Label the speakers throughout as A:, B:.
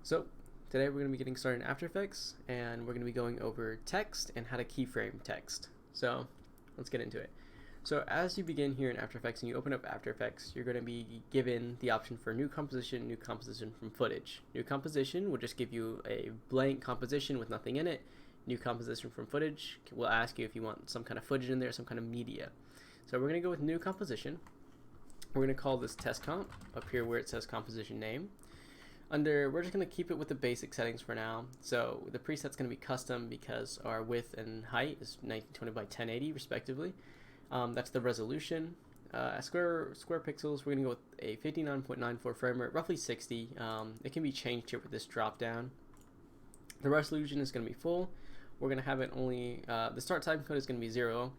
A: So today we're going to be getting started in After Effects, and we're going to be going over text and how to keyframe text. So let's get into it. So as you begin here in After Effects and you open up After Effects, you're going to be given the option for new composition from footage. New composition will just give you a blank composition with nothing in it. New composition from footage will ask you if you want some kind of footage in there, some kind of media. So we're going to go with new composition. We're going to call this test comp up here where it says composition name. We're just going to keep it with the basic settings for now. So the preset's going to be custom because our width and height is 1920 by 1080 respectively. That's the resolution. Square pixels, we're going to go with a 59.94 frame rate, roughly 60. It can be changed here with this drop down. The resolution is going to be full. We're going to have it only, the start time code is going to be 0.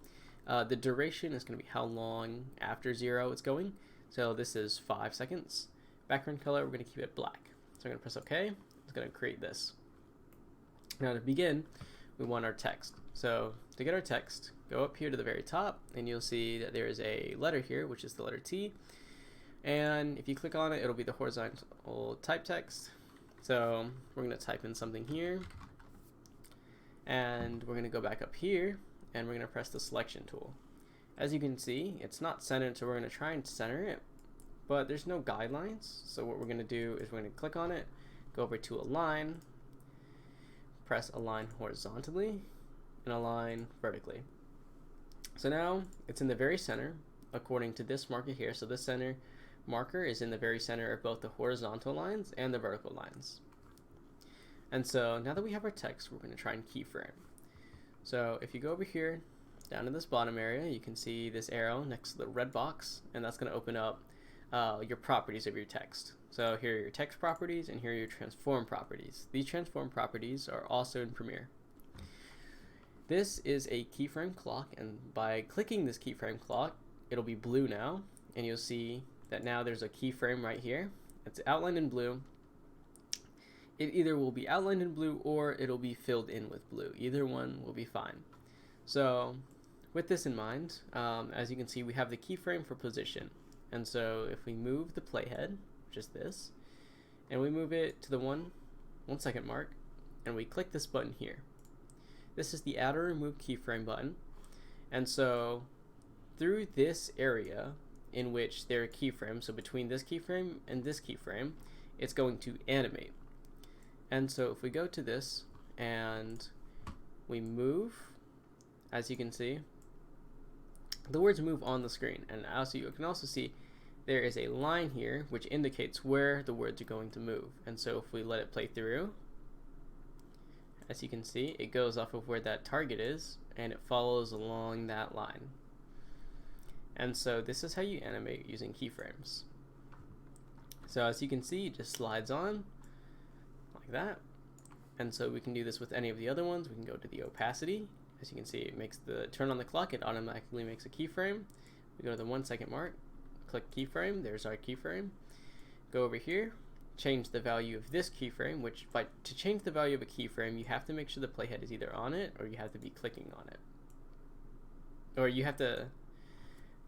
A: The duration is going to be how long after 0 it's going. So this is 5 seconds. Background color, we're going to keep it black. So I'm going to press OK. It's going to create this. Now to begin, we want our text. So to get our text, go up here to the very top, and you'll see that there is a letter here, which is the letter T. And if you click on it, it'll be the horizontal type text. So we're going to type in something here. And we're going to go back up here, and we're going to press the selection tool. As you can see, it's not centered, so we're going to try and center it. But there's no guidelines, so what we're going to do is we're going to click on it, go over to align, press align horizontally, and align vertically. So now it's in the very center according to this marker here. So this center marker is in the very center of both the horizontal lines and the vertical lines. And so now that we have our text, we're going to try and keyframe. So if you go over here down to this bottom area, you can see this arrow next to the red box, and that's going to open up your properties of your text. So here are your text properties, and here are your transform properties. These transform properties are also in Premiere. This is a keyframe clock, and by clicking this keyframe clock, it'll be blue now, and you'll see that now there's a keyframe right here. It's outlined in blue. It either will be outlined in blue or it'll be filled in with blue. Either one will be fine. So with this in mind, as you can see, we have the keyframe for position. And so if we move the playhead, which is this, and we move it to the 1 second mark, and we click this button here. This is the add or remove keyframe button. And so through this area in which there are keyframes, so between this keyframe and this keyframe, it's going to animate. And so if we go to this and we move, as you can see, the words move on the screen, and also you can also see there is a line here which indicates where the words are going to move. And so if we let it play through, as you can see, it goes off of where that target is and it follows along that line. And so this is how you animate using keyframes. So as you can see, it just slides on like that. And so we can do this with any of the other ones. We can go to the opacity. As you can see, it makes the turn on the clock, it automatically makes a keyframe. We go to the 1 second mark, click keyframe, there's our keyframe. Go over here, change the value of this keyframe, which to change the value of a keyframe, you have to make sure the playhead is either on it or you have to be clicking on it. Or you have to,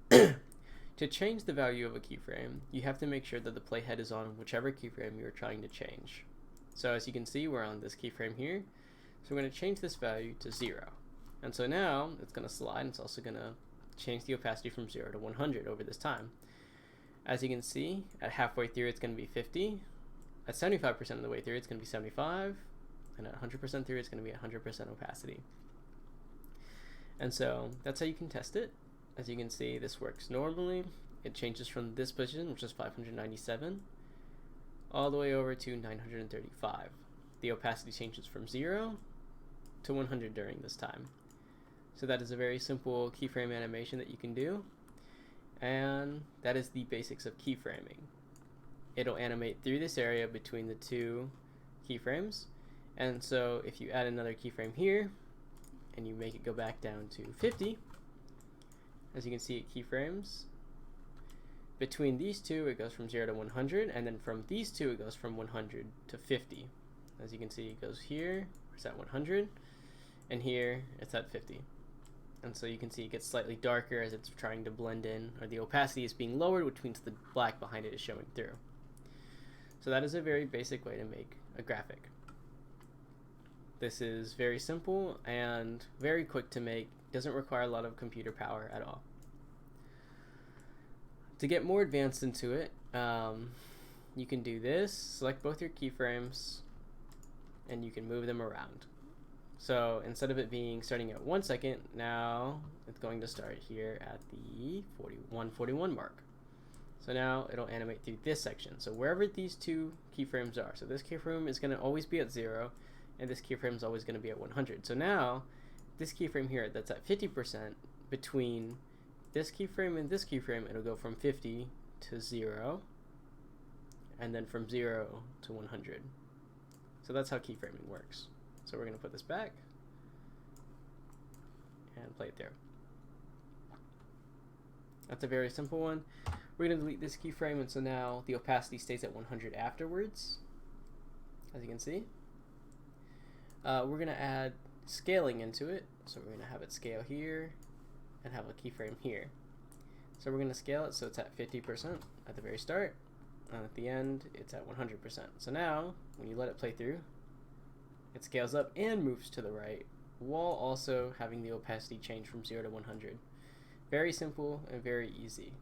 A: to change the value of a keyframe, you have to make sure that the playhead is on whichever keyframe you're trying to change. So as you can see, we're on this keyframe here. So we're going to change this value to 0. And so now it's going to slide, and it's also going to change the opacity from 0 to 100 over this time. As you can see, at halfway through it's going to be 50. At 75% of the way through it's going to be 75. And at 100% through it's going to be 100% opacity. And so that's how you can test it. As you can see, this works normally. It changes from this position, which is 597, all the way over to 935. The opacity changes from 0 to 100 during this time. So that is a very simple keyframe animation that you can do, and that is the basics of keyframing. It'll animate through this area between the two keyframes, and so if you add another keyframe here and you make it go back down to 50, as you can see, it keyframes. Between these two it goes from 0 to 100, and then from these two it goes from 100 to 50. As you can see, it goes here, it's at 100, and here it's at 50. And so you can see it gets slightly darker as it's trying to blend in, or the opacity is being lowered, which means the black behind it is showing through. So that is a very basic way to make a graphic. This is very simple and very quick to make, doesn't require a lot of computer power at all. To get more advanced into it, you can do this, select both your keyframes, and you can move them around. So instead of it being starting at 1 second, now it's going to start here at the 141 mark. So now it'll animate through this section. So wherever these two keyframes are, so this keyframe is going to always be at 0, and this keyframe is always going to be at 100. So now this keyframe here that's at 50%, between this keyframe and this keyframe, it'll go from 50 to 0, and then from 0 to 100. So that's how keyframing works. So we're going to put this back and play it through. That's a very simple one. We're going to delete this keyframe, and so now the opacity stays at 100 afterwards, as you can see. We're going to add scaling into it. So we're going to have it scale here and have a keyframe here. So we're going to scale it so it's at 50% at the very start, and at the end it's at 100%. So now when you let it play through, it scales up and moves to the right while also having the opacity change from 0 to 100. Very simple and very easy.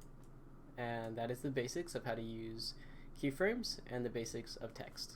A: And that is the basics of how to use keyframes and the basics of text.